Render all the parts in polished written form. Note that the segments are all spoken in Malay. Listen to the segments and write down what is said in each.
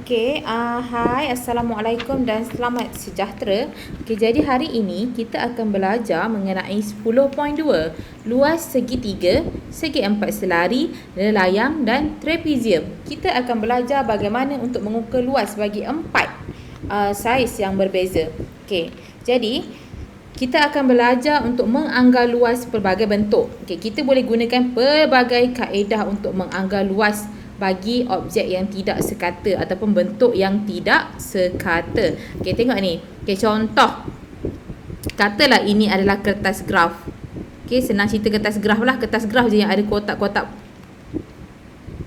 Hai, Assalamualaikum dan selamat sejahtera. Jadi hari ini kita akan belajar mengenai 10.2 luas segitiga, segi empat selari, relayang dan trapezium. Kita akan belajar bagaimana untuk mengukur luas bagi empat saiz yang berbeza. Jadi kita akan belajar untuk menganggar luas pelbagai bentuk. Kita boleh gunakan pelbagai kaedah untuk menganggar luas bagi objek yang tidak sekata ataupun bentuk yang tidak sekata. Tengok ni. Contoh. Katalah ini adalah kertas graf. Senang cerita kertas graf lah. Kertas graf je yang ada kotak-kotak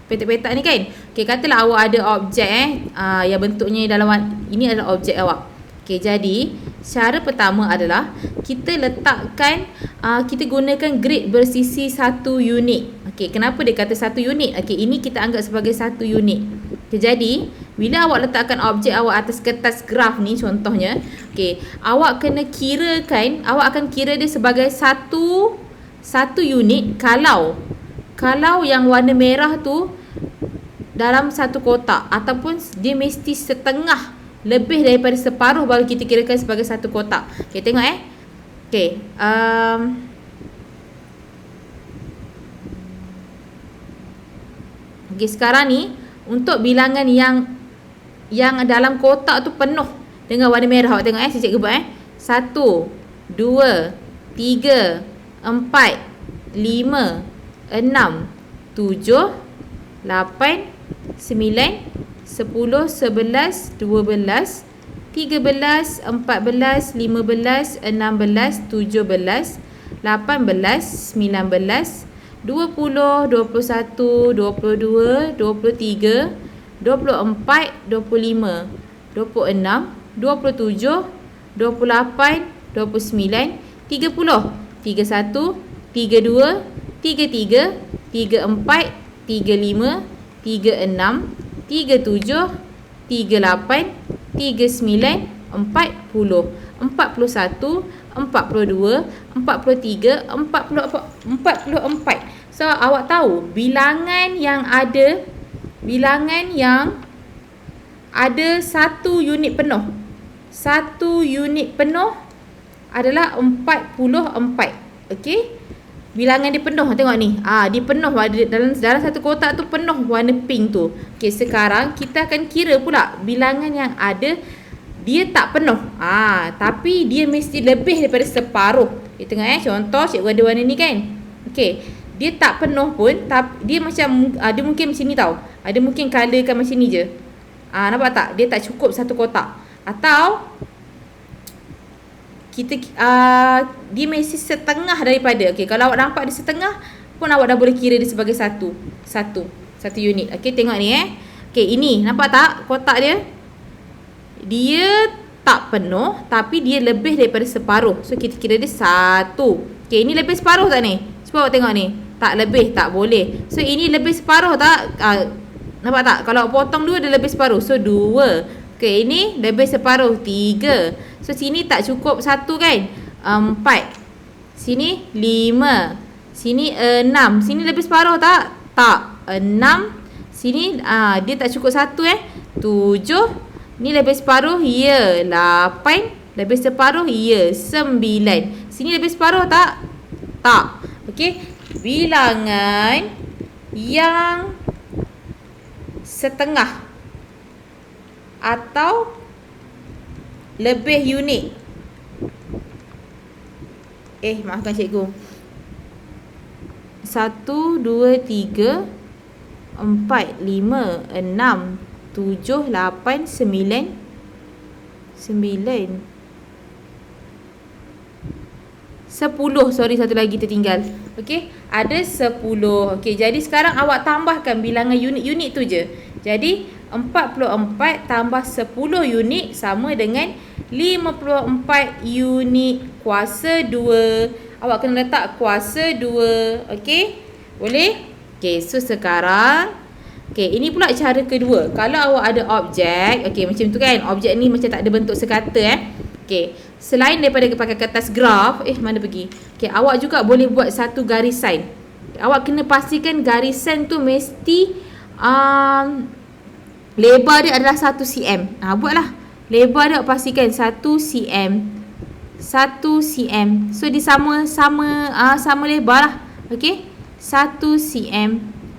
petak-petak ni kan. Katalah awak ada objek yang bentuknya dalam ini adalah objek awak. Jadi cara pertama adalah kita letakkan kita gunakan grid bersisi 1 unit. Kenapa dia kata 1 unit? Ini kita anggap sebagai 1 unit. Jadi bila awak letakkan objek awak atas kertas graf ni contohnya, awak kena kirakan, awak akan kira dia sebagai satu unit kalau yang warna merah tu dalam satu kotak, ataupun dia mesti setengah, lebih daripada separuh baru kita kirakan sebagai satu kotak. Tengok sekarang ni untuk bilangan yang dalam kotak tu penuh dengan warna merah. Awak tengok saya cikgu buat 1 2 3 4 5 6 7 8 9 10 11 12 13 14 15 16 17 18 19 20, 21, 22, 23, 24, 25, 26, 27, 28, 29, 30, 31, 32, 33, 34, 35, 36, 37, 38, 39, 40, 41, 42, 43, 44. So awak tahu bilangan yang ada satu unit penuh. Satu unit penuh adalah 44. Bilangan dia penuh, tengok ni. Dia penuh dalam satu kotak tu penuh warna pink tu. Sekarang kita akan kira pula bilangan yang ada dia tak penuh. Tapi dia mesti lebih daripada separuh. Tengok contoh cikgu ada warna ni kan. Dia tak penuh pun, tapi dia macam ada mungkin macam ni tau. Ada mungkin colourkan macam ni je. Nampak tak? Dia tak cukup satu kotak. Atau kita dia mesti setengah daripada. Kalau awak nampak dia setengah pun awak dah boleh kira dia sebagai satu unit. Tengok ni ini nampak tak kotak dia? Dia tak penuh tapi dia lebih daripada separuh. So kita kira dia satu. Ini lebih separuh tak ni? Cuba awak tengok ni. Tak lebih, tak boleh. So ini lebih separuh tak? Nampak tak? Kalau awak potong 2 dia lebih separuh. So 2. Ini lebih separuh 3. So sini tak cukup 1 kan? 4. Sini 5. Sini 6. Sini lebih separuh tak? Tak. 6. Sini dia tak cukup 1 7. Ni lebih separuh? Ya. 8. Lebih separuh? Ya. 9. Sini lebih separuh tak? Tak. Bilangan yang setengah atau lebih unit. Maafkan cikgu. 1, 2, 3, 4, 5, 6, 7, 8, 9, 10. Sorry, satu lagi tertinggal. Ada 10. Jadi sekarang awak tambahkan bilangan unit-unit tu je. Jadi 44 tambah 10 unit sama dengan 54 unit kuasa 2. Awak kena letak kuasa 2. Boleh? So sekarang ini pula cara kedua. Kalau awak ada objek, macam tu kan. Objek ni macam tak ada bentuk sekata selain daripada pakai kertas graf, mana pergi? Awak juga boleh buat satu garisan. Awak kena pastikan garisan tu mesti Lebar dia adalah 1 cm. Buatlah. Lebar dia pastikan 1 cm. 1 cm. So dia sama lebar lah. Okey. 1 cm.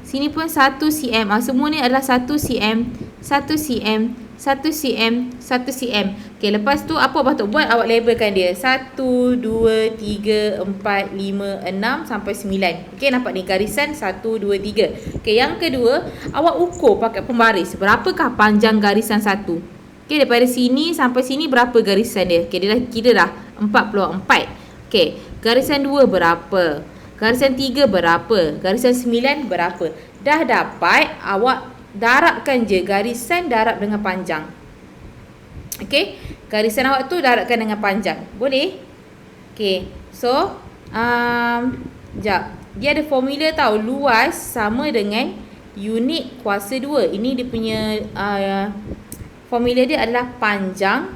Sini pun 1 cm. Semua ni adalah 1 cm. 1 cm. 1 cm. 1 cm. Okey, lepas tu apa patut buat? Awak labelkan dia. 1, 2, 3, 4, 5, 6 sampai 9. Okey, nampak ni garisan 1, 2, 3. Okey, yang kedua, awak ukur pakai pembaris. Berapakah panjang garisan 1? Okey, daripada sini sampai sini berapa garisan dia? Okey, dia dah kira dah 44. Okey, garisan 2 berapa? Garisan 3 berapa? Garisan 9 berapa? Dah dapat, awak darabkan je garisan darab dengan panjang. Okey, garisan awak tu darabkan dengan panjang. Boleh? Okey, so sekejap. Dia ada formula tau. Luas sama dengan unit kuasa 2. Ini dia punya formula dia adalah panjang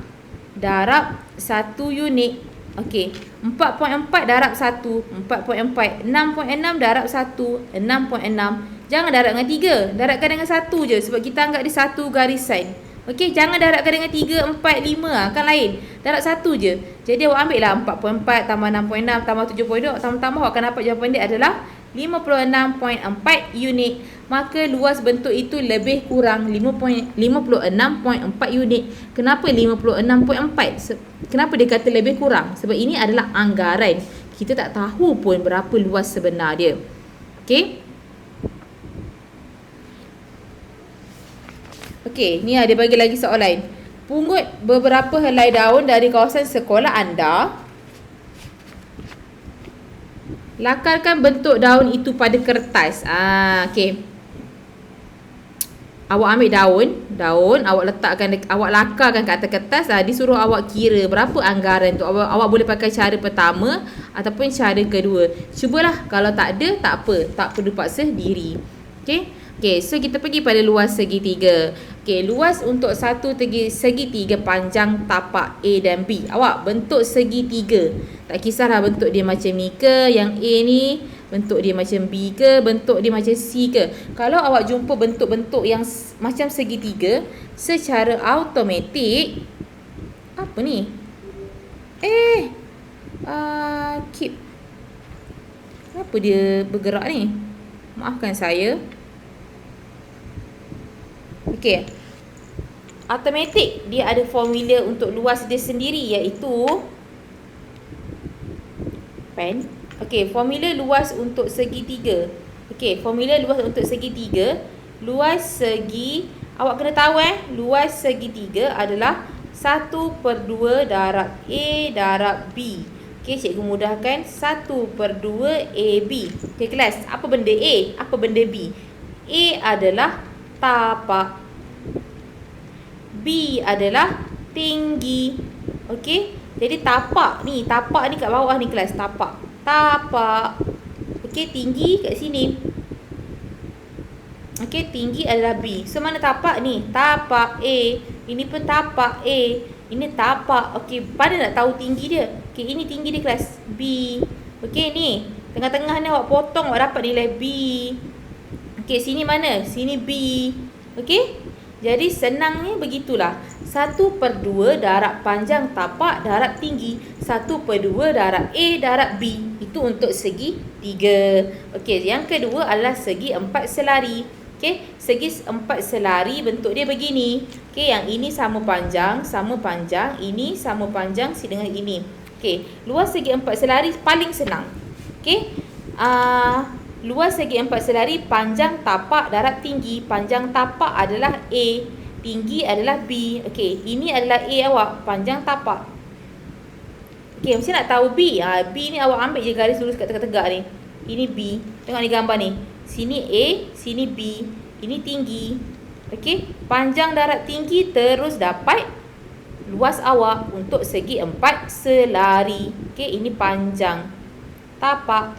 darab 1 unit. Okey, 4.4 darab 1, 4.4. 6.6 darab 1, 6.6. Jangan darab dengan 3, darabkan dengan 1 je sebab kita anggap dia satu garisan. Okey, jangan darabkan dengan 3, 4, 5 kan lain. Darab 1 je. Jadi awak ambil lah 4.4 tambah 6.6 tambah 7.2, tambah-tambah awak akan dapat jawapan dia adalah 56.4 unit. Maka luas bentuk itu lebih kurang 56.4 unit. Kenapa 56.4? Kenapa dia kata lebih kurang? Sebab ini adalah anggaran. Kita tak tahu pun berapa luas sebenar dia. Okey. Okey, ni ada bagi lagi soalan. Pungut beberapa helai daun dari kawasan sekolah anda. Lakarkan bentuk daun itu pada kertas. Okey. Awak ambil daun, awak lakarkan ke atas kertas. Disuruh awak kira berapa anggaran tu. Awak boleh pakai cara pertama ataupun cara kedua. Cubalah, kalau tak ada, tak apa. Tak perlu paksa diri. Okey. Okey, so kita pergi pada luas segitiga. Okey, luas untuk satu segitiga panjang tapak A dan B. Awak bentuk segitiga. Tak kisahlah bentuk dia macam ni ke, yang A ni bentuk dia macam B ke, bentuk dia macam C ke. Kalau awak jumpa bentuk-bentuk yang macam segitiga, secara automatik apa ni? Keep. Kenapa dia bergerak ni? Maafkan saya. Okey. Automatik dia ada formula untuk luas dia sendiri, iaitu pen. Okey, formula luas untuk segitiga. Okey, formula luas untuk segitiga. Luas segi, awak kena tahu luas segitiga adalah 1/2 darab A darab B. Okey, cikgu mudahkan 1/2 AB. Okey kelas, apa benda A? Apa benda B? A adalah tapak, B adalah tinggi. Okey, jadi tapak ni kat bawah ni kelas, tapak. Okey, tinggi kat sini. Okey, tinggi adalah B. So mana tapak ni? Tapak A. Ini pun tapak A. Ini tapak. Okey, pada nak tahu tinggi dia. Okey, ini tinggi dia kelas B. Okey, ni tengah-tengah ni awak potong, awak dapat nilai B. Okey, sini mana? Sini B. Okey, jadi senangnya begitulah. 1/2 darab panjang tapak darab tinggi. 1/2 darab A darab B. Itu untuk segi 3. Okey, yang kedua adalah segi 4 selari. Okey, segi 4 selari bentuk dia begini. Okey, yang ini sama panjang, ini sama panjang dengan ini. Okey, luas segi 4 selari paling senang. Okey, luas segi 4 selari, panjang tapak darab tinggi. Panjang tapak adalah A, tinggi adalah B. Okey, ini adalah A awak, panjang tapak. Okey, mesti nak tahu B. B ni awak ambil je garis lurus kat tegak-tegak ni. Ini B. Tengok ni gambar ni. Sini A, sini B. Ini tinggi. Okey, panjang darab tinggi terus dapat luas awak untuk segi 4 selari. Okey, ini panjang tapak.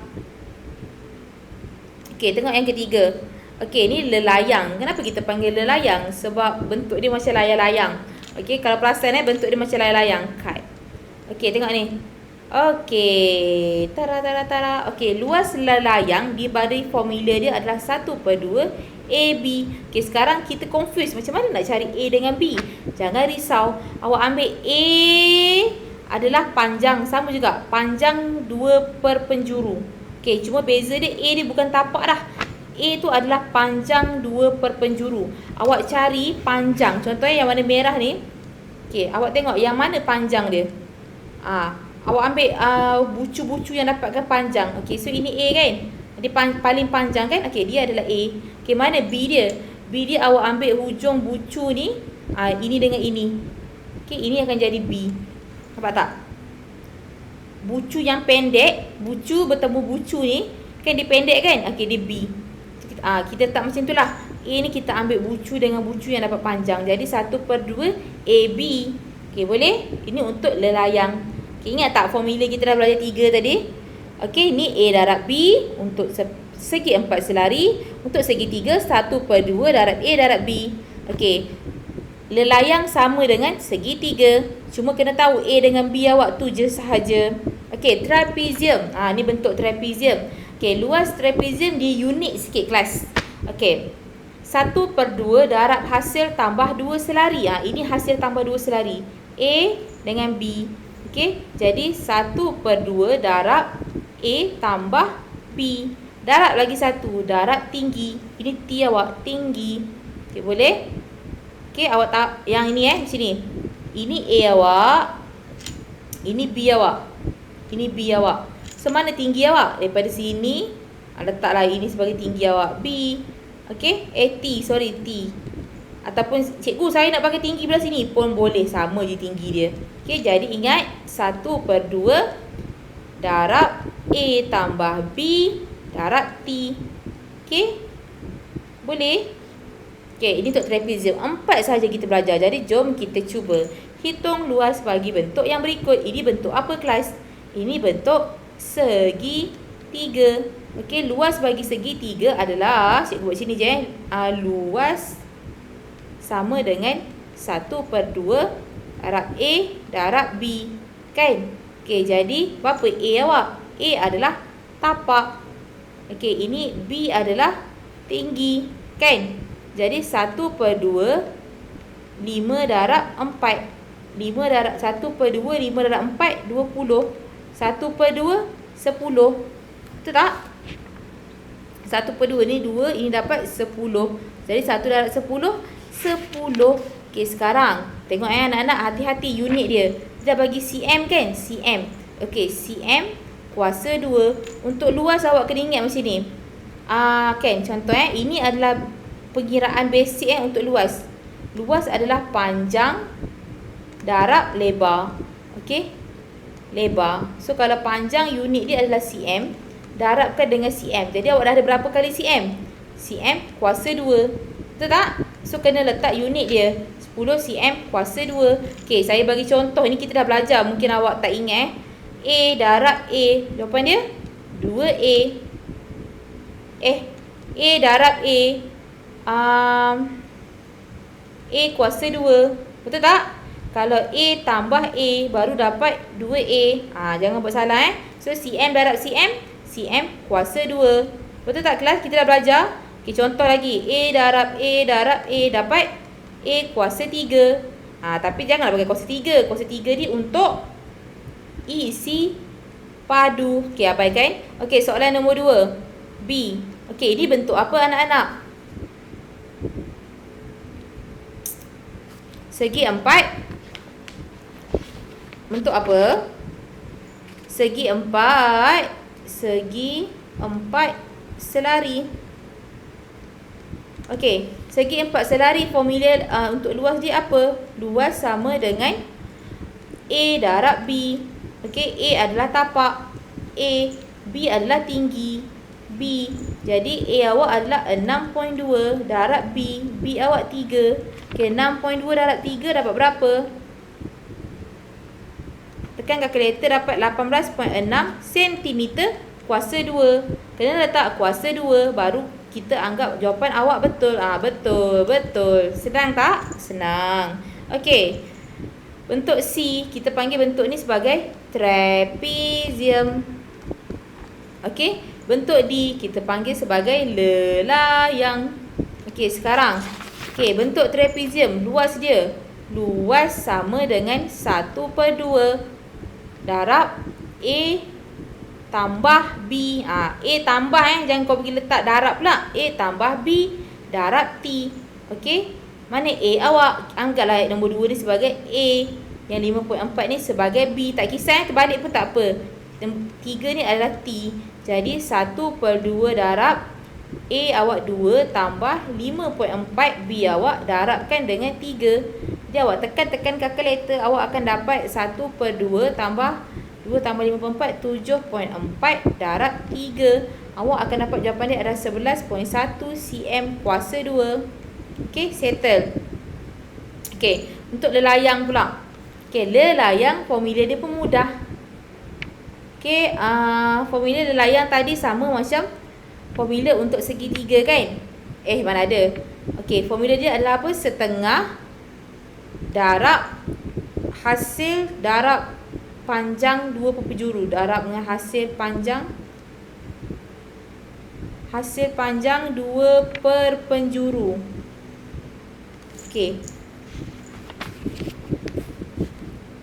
Okey, tengok yang ketiga. Okey, ni lelayang. Kenapa kita panggil lelayang? Sebab bentuk dia macam layang-layang. Okey, kalau perasan bentuk dia macam layang-layang. Kite. Okey, tengok ni. Okey. Tara tara tara. Okey, luas layang diberi formula dia adalah 1/2 AB. Okey, sekarang kita confuse macam mana nak cari A dengan B. Jangan risau. Awak ambil A adalah panjang, sama juga. Panjang 2 per penjuru. Okey, cuma beza dia A dia bukan tapak dah. A tu adalah panjang 2 per penjuru. Awak cari panjang. Contohnya yang warna merah ni. Okey, awak tengok yang mana panjang dia. Awak ambil bucu-bucu yang dapatkan panjang. Okey, so ini A kan? Dia paling panjang kan? Okey, dia adalah A. Okey, mana B dia? B dia awak ambil hujung bucu ni. Ini dengan ini. Okey, ini akan jadi B. Nampak tak? Bucu yang pendek, bucu bertemu bucu ni, kan dia pendek kan? Okey, dia B. Kita tak macam itulah. A ni kita ambil bucu dengan bucu yang dapat panjang. Jadi 1/2 AB. Okey, boleh? Ini untuk lelayang. Okay, ingat tak formula kita dah belajar 3 tadi? Okey, ni A darab B untuk segi 4 selari. Untuk segi 3, 1/2 darab A darab B. Okey, lelayang sama dengan segi 3. Cuma kena tahu A dengan B awak tu je sahaja. Okey, trapezium. Ni bentuk trapezium. Okey, luas trapezium dia unik sikit kelas. Okey, 1/2 darab hasil tambah 2 selari. Ini hasil tambah 2 selari. A dengan B. Okey, jadi 1/2 darab A tambah B. Darab lagi 1, darab tinggi. Ini T awak, tinggi. Okey, boleh? Okey, awak tak yang ini sini. Ini A awak. Ini B awak. Ini B awak. So, mana tinggi awak? Daripada sini, letaklah ini sebagai tinggi awak. B. Okey, T. Ataupun cikgu saya nak pakai tinggi belah sini pun boleh, sama je tinggi dia. Okey, jadi ingat 1/2 darab A tambah B darab T. Okey? Boleh? Okey, ini untuk trapezium. 4 sahaja kita belajar. Jadi jom kita cuba hitung luas bagi bentuk yang berikut. Ini bentuk apa kelas? Ini bentuk segi 3. Okey, luas bagi segi 3 adalah, cikgu buat sini je luas sama dengan 1/2 darab A darab B. Kan? Okey, jadi berapa A awak? A adalah tapak. Okey, ini B adalah tinggi. Kan? Jadi 1/2 5 darab 4. 5 darab 1/2 5 darab 4 20. 1/2 10. Betul tak? 1/2 ni 2, ini dapat 10. Jadi 1 darab 10 10. Okey, sekarang tengok anak-anak, hati-hati unit dia. Dia bagi cm kan? Cm. Okey, cm kuasa 2. Untuk luas awak kena ingat macam ni. Kan, contoh ini adalah pengiraan basic untuk luas. Luas adalah panjang darab lebar. Okey? Lebar. So, kalau panjang unit dia adalah cm, darabkan dengan cm. Jadi, awak dah ada berapa kali cm? Cm kuasa 2. Betul tak? So, kena letak unit dia. 10 cm kuasa 2. Okey, saya bagi contoh. Ini kita dah belajar. Mungkin awak tak ingat. A darab A. Jawapan dia 2A. A darab A. A kuasa 2. Betul tak? Kalau A tambah A, baru dapat 2A. Jangan buat salah So, cm darab cm. Cm kuasa 2. Betul tak kelas? Kita dah belajar. Okay, contoh lagi. A darab A dapat A kuasa 3. Tapi janganlah pakai kuasa 3. Kuasa 3 ni untuk isi padu. Okey, abaikan. Okey, soalan nombor 2. B. Okey, ini bentuk apa anak-anak? Segi 4. Bentuk apa? Segi 4. Segi 4 selari. Okey, segi 4 selari formula untuk luas dia apa? Luas sama dengan A darab B. Okey, A adalah tapak. A. B adalah tinggi. B. Jadi A awak adalah 6.2 darab B. B awak 3. Okey, 6.2 darab 3 dapat berapa? Tekan kalkulator, dapat 18.6 cm kuasa 2. Kena letak kuasa 2 baru kita anggap jawapan awak betul. Betul. Senang tak? Senang. Okey. Bentuk C, kita panggil bentuk ni sebagai trapezium. Okey, bentuk D kita panggil sebagai lelayang. Okey, sekarang bentuk trapezium, luas dia. Luas sama dengan 1/2 darab A tambah B. A tambah jangan kau pergi letak darab pula. A tambah B darab T. Okey, mana A awak? Anggaplah ayat nombor 2 ni sebagai A. Yang 5.4 ni sebagai B. Tak kisah terbalik pun tak apa. 3 ni adalah T. Jadi 1/2 darab A awak 2 tambah 5.4 B awak darabkan dengan 3. Jadi awak tekan kalkulator, awak akan dapat 1/2 tambah 2 tambah 5.4, 7.4 darab 3. Awak akan dapat jawapan dia adalah 11.1 cm kuasa 2. Okey, settle. Okey, untuk lelayang pula. Okey, lelayang formula dia pun mudah. Okey, formula lelayang tadi sama macam formula untuk segitiga kan? Mana ada. Okey, formula dia adalah apa? Setengah darab hasil darab panjang dua penjuru. Darab dengan hasil panjang dua penjuru.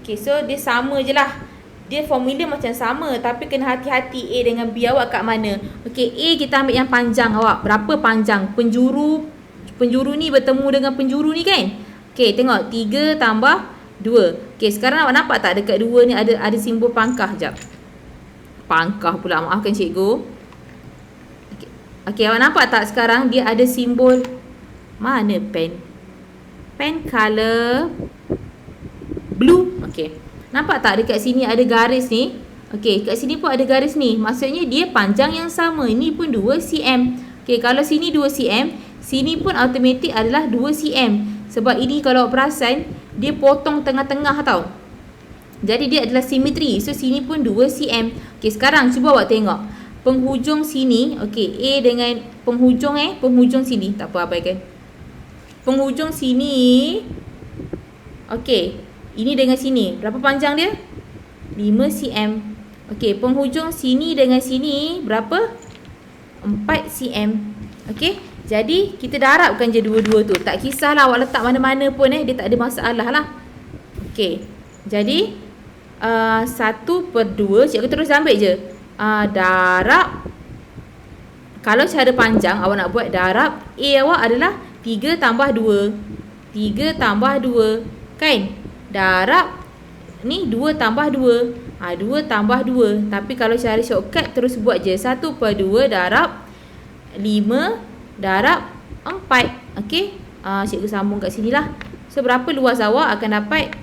Okey, so dia sama je lah. Dia formula macam sama, tapi kena hati-hati A dengan B awak kat mana. Okey, A kita ambil yang panjang awak. Berapa panjang? Penjuru ni bertemu dengan penjuru ni kan? Okey, tengok 3 tambah 2. Okey, sekarang awak nampak tak dekat 2 ni ada simbol pangkah jap. Pangkah pula, maafkan cikgu. Okey, awak nampak tak sekarang dia ada simbol mana pen? Pen color blue. Okey. Nampak tak dekat sini ada garis ni? Okey, kat sini pun ada garis ni. Maksudnya dia panjang yang sama. Ini pun 2 cm. Okey, kalau sini 2 cm, sini pun automatik adalah 2 cm. Sebab ini kalau perasan, dia potong tengah-tengah tau. Jadi dia adalah simetri. So sini pun 2 cm. Okey, sekarang cuba awak tengok. Penghujung sini, okey, A dengan penghujung penghujung sini. Tak apa, abaikan. Penghujung sini. Okey. Ini dengan sini. Berapa panjang dia? 5 cm. Okey, penghujung sini dengan sini berapa? 4 cm. Okey. Jadi, kita darabkan je dua-dua tu. Tak kisahlah awak letak mana-mana pun dia tak ada masalah lah. Okey. Jadi, 1/2. Cikgu terus ambil je. Darab. Kalau cara panjang, awak nak buat darab A awak adalah 3 tambah 2. 3 tambah 2. Kan? Darab ni 2 tambah 2. 2 tambah 2. Tapi kalau cara shortcut terus buat je 1/2 darab 5 darab 4. Okey. Cikgu sambung kat sini lah. So berapa luas awak akan dapat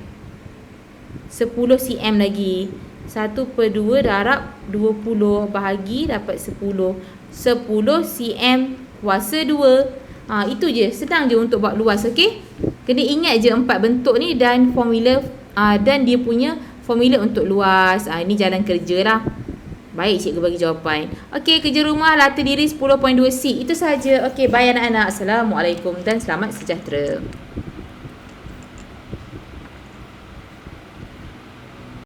10 cm lagi. 1/2 darab 20 bahagi dapat 10. 10 cm kuasa 2. Itu je. Senang je untuk buat luas. Okey. Kena ingat je 4 bentuk ni dan formula dan dia punya formula untuk luas. Ini jalan kerja lah. Baik, cikgu bagi jawapan. Okey, kerja rumah latih diri 10.2C. Itu sahaja. Okey, bye anak-anak. Assalamualaikum dan selamat sejahtera.